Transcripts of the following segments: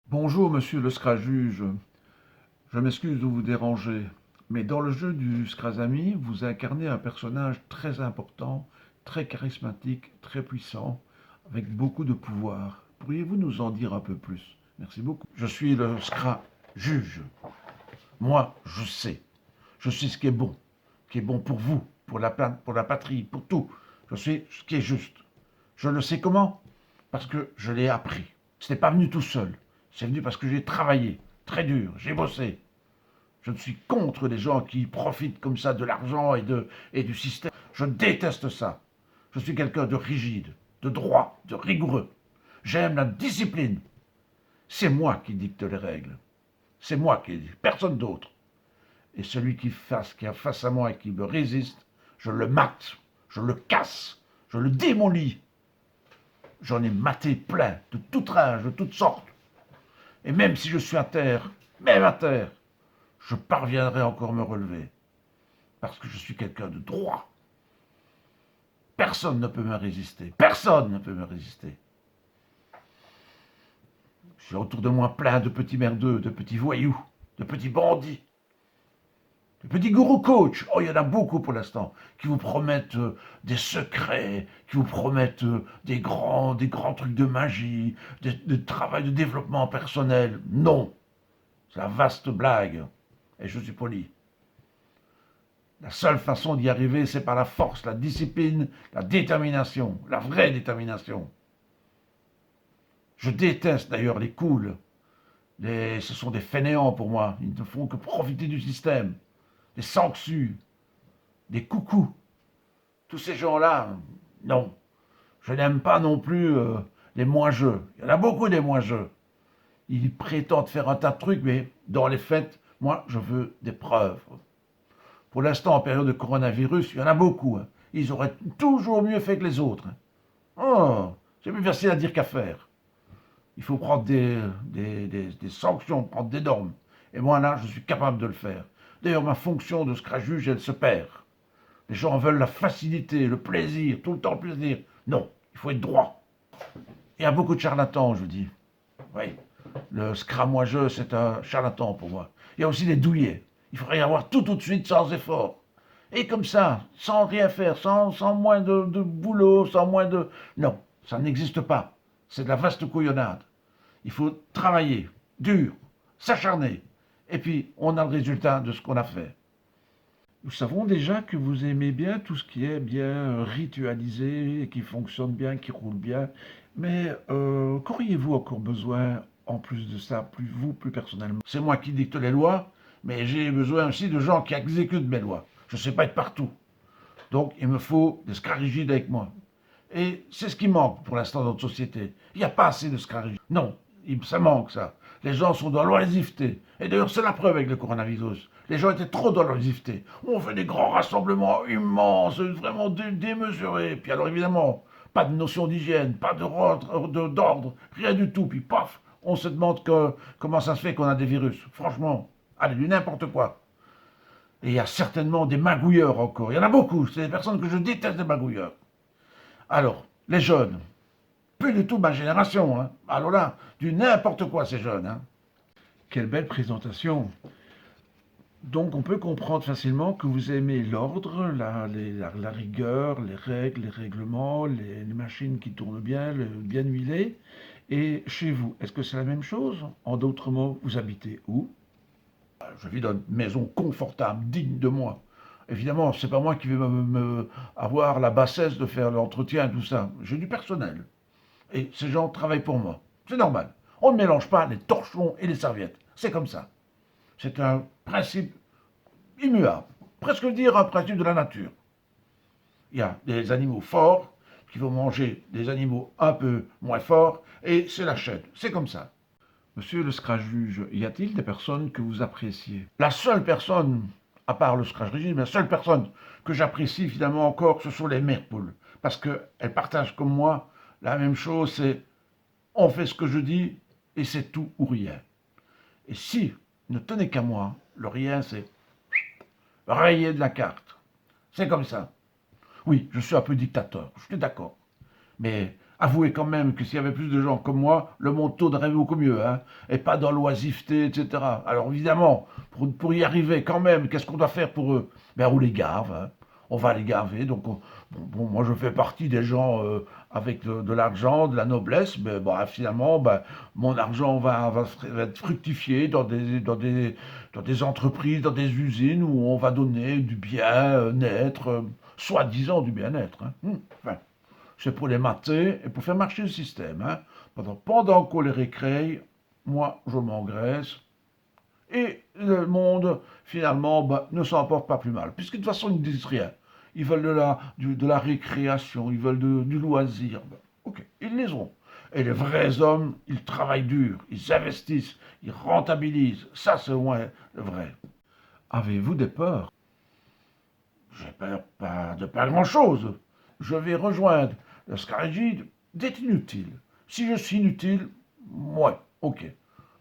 Bonjour, monsieur le Scra-Juge. Je m'excuse de vous déranger, mais dans le jeu du Scrazami, vous incarnez un personnage très important, très charismatique, très puissant, avec beaucoup de pouvoir. Pourriez-vous nous en dire un peu plus? Merci beaucoup. Je suis le Scra-Juge. Moi, je sais. Je sais ce qui est bon pour vous, pour la patrie, pour tout. Je sais ce qui est juste. Je le sais comment? Parce que je l'ai appris. Ce n'est pas venu tout seul. C'est venu parce que j'ai travaillé, très dur, j'ai bossé. Je ne suis contre les gens qui profitent comme ça de l'argent et du système. Je déteste ça. Je suis quelqu'un de rigide, de droit, de rigoureux. J'aime la discipline. C'est moi qui dicte les règles. C'est moi qui dis, personne d'autre. Et celui qui est face à moi et qui me résiste, je le mate, je le casse, je le démolis. J'en ai maté plein, de toute âge, de toutes sortes. Et même si je suis à terre, même à terre, je parviendrai encore à me relever. Parce que je suis quelqu'un de droit. Personne ne peut me résister. Personne ne peut me résister. J'ai autour de moi plein de petits merdeux, de petits voyous, de petits bandits, de petits gourous coach. Oh, il y en a beaucoup pour l'instant, qui vous promettent des secrets, qui vous promettent des grands trucs de magie, de travail de développement personnel. Non, c'est la vaste blague. Et je suis poli. La seule façon d'y arriver, c'est par la force, la discipline, la détermination, la vraie détermination. Je déteste d'ailleurs les cools. Ce sont des fainéants pour moi. Ils ne font que profiter du système. Des sanctus, des coucous. Tous ces gens-là, non. Je n'aime pas non plus les moins-jeux. Il y en a beaucoup des moins-jeux. Ils prétendent faire un tas de trucs, mais dans les faits, moi, je veux des preuves. Pour l'instant, en période de coronavirus, il y en a beaucoup. Hein. Ils auraient toujours mieux fait que les autres. Hein. Oh, c'est plus facile à dire qu'à faire. Il faut prendre des sanctions, prendre des normes. Et moi, là, je suis capable de le faire. D'ailleurs, ma fonction de scra-juge, elle se perd. Les gens veulent la facilité, le plaisir, tout le temps le plaisir. Non, il faut être droit. Il y a beaucoup de charlatans, je dis. Oui, le scramoiseux, c'est un charlatan pour moi. Il y a aussi des douillets. Il faudrait y avoir tout de suite, sans effort. Et comme ça, sans rien faire, sans moins de boulot, sans moins de... Non, ça n'existe pas. C'est de la vaste couillonnade. Il faut travailler, dur, s'acharner. Et puis, on a le résultat de ce qu'on a fait. Nous savons déjà que vous aimez bien tout ce qui est bien ritualisé, qui fonctionne bien, qui roule bien. Mais qu'auriez-vous encore besoin, en plus de ça, plus personnellement? C'est moi qui dicte les lois, mais j'ai besoin aussi de gens qui exécutent mes lois. Je ne sais pas être partout. Donc, il me faut des scarigides avec moi. Et c'est ce qui manque pour l'instant dans notre société. Il n'y a pas assez de scarigides. Non, ça manque ça. Les gens sont dans l'oisiveté. Et d'ailleurs, c'est la preuve avec le coronavirus. Les gens étaient trop dans l'oisiveté. On fait des grands rassemblements immenses, vraiment démesurés. Puis alors évidemment, pas de notion d'hygiène, pas d'ordre, rien du tout. Puis paf, on se demande comment ça se fait qu'on a des virus. Franchement, allez, du n'importe quoi. Et il y a certainement des magouilleurs encore. Il y en a beaucoup. C'est des personnes que je déteste, des magouilleurs. Alors, les jeunes, plus du tout ma génération. Hein. Alors là, du n'importe quoi ces jeunes. Hein. Quelle belle présentation. Donc on peut comprendre facilement que vous aimez l'ordre, la rigueur, les règles, les règlements, les machines qui tournent bien, bien huilées. Et chez vous, est-ce que c'est la même chose? En d'autres mots, vous habitez où? Je vis dans une maison confortable, digne de moi. Évidemment, c'est pas moi qui vais avoir la bassesse de faire l'entretien et tout ça. J'ai du personnel. Et ces gens travaillent pour moi. C'est normal. On ne mélange pas les torchons et les serviettes. C'est comme ça. C'est un principe immuable. Presque dire un principe de la nature. Il y a des animaux forts qui vont manger des animaux un peu moins forts, et c'est la chaîne. C'est comme ça. Monsieur le scrage-juge, y a-t-il des personnes que vous appréciez? La seule personne, à part le scrage-juge, la seule personne que j'apprécie finalement encore, ce sont les mères poules. Parce qu'elles partagent comme moi la même chose, c'est on fait ce que je dis et c'est tout ou rien. Et si ne tenait qu'à moi, le rien c'est rayé de la carte. C'est comme ça. Oui, je suis un peu dictateur, je suis d'accord. Mais Avouez quand même que s'il y avait plus de gens comme moi, le monde tournerait beaucoup mieux, hein, et pas dans l'oisiveté, etc. Alors évidemment, pour y arriver quand même, qu'est-ce qu'on doit faire pour eux? Ben on les gave, hein. On va les gaver. Donc moi je fais partie des gens avec de l'argent, de la noblesse, mais bon, finalement, ben, mon argent va être fructifié dans des entreprises, dans des usines où on va donner du bien-être, soi-disant du bien-être, hein. Enfin, c'est pour les mater et pour faire marcher le système, hein. Pendant qu'on les récrée, moi, je m'engraisse. Et le monde, finalement, bah, ne s'en porte pas plus mal. Puisque de toute façon, ils ne disent rien. Ils veulent de la récréation, ils veulent du loisir. Bah, ok, ils les ont. Et les vrais hommes, ils travaillent dur, ils investissent, ils rentabilisent. Ça, c'est au moins le vrai. Avez-vous des peurs? J'ai peur de pas grand-chose. Je vais rejoindre le Scarigide d'être inutile. Si je suis inutile, ouais, ok.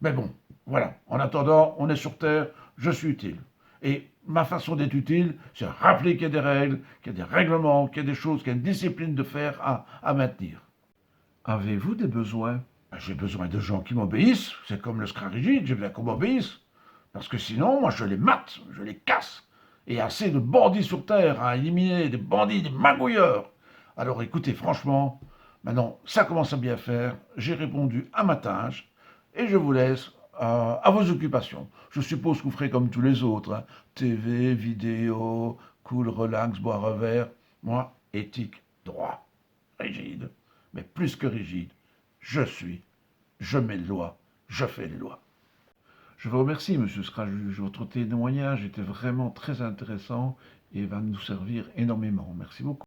Mais bon, voilà. En attendant, on est sur Terre, je suis utile. Et ma façon d'être utile, c'est rappeler qu'il y a des règles, qu'il y a des règlements, qu'il y a des choses, qu'il y a une discipline de faire à maintenir. Avez-vous des besoins? Ben, j'ai besoin de gens qui m'obéissent. C'est comme le Scarigide, j'ai besoin qu'on m'obéisse. Parce que sinon, moi, je les mate, je les casse. Et assez de bandits sur Terre à éliminer, des bandits, des magouilleurs. Alors écoutez, franchement, maintenant, ça commence à bien faire. J'ai répondu à ma tâche et je vous laisse à vos occupations. Je suppose que vous ferez comme tous les autres, hein. TV, vidéo, cool, relax, boire un verre. Moi, éthique, droit, rigide, mais plus que rigide. Je mets les lois, je fais les lois. Je vous remercie, Monsieur Scrajuge. Votre témoignage était vraiment très intéressant et va nous servir énormément. Merci beaucoup.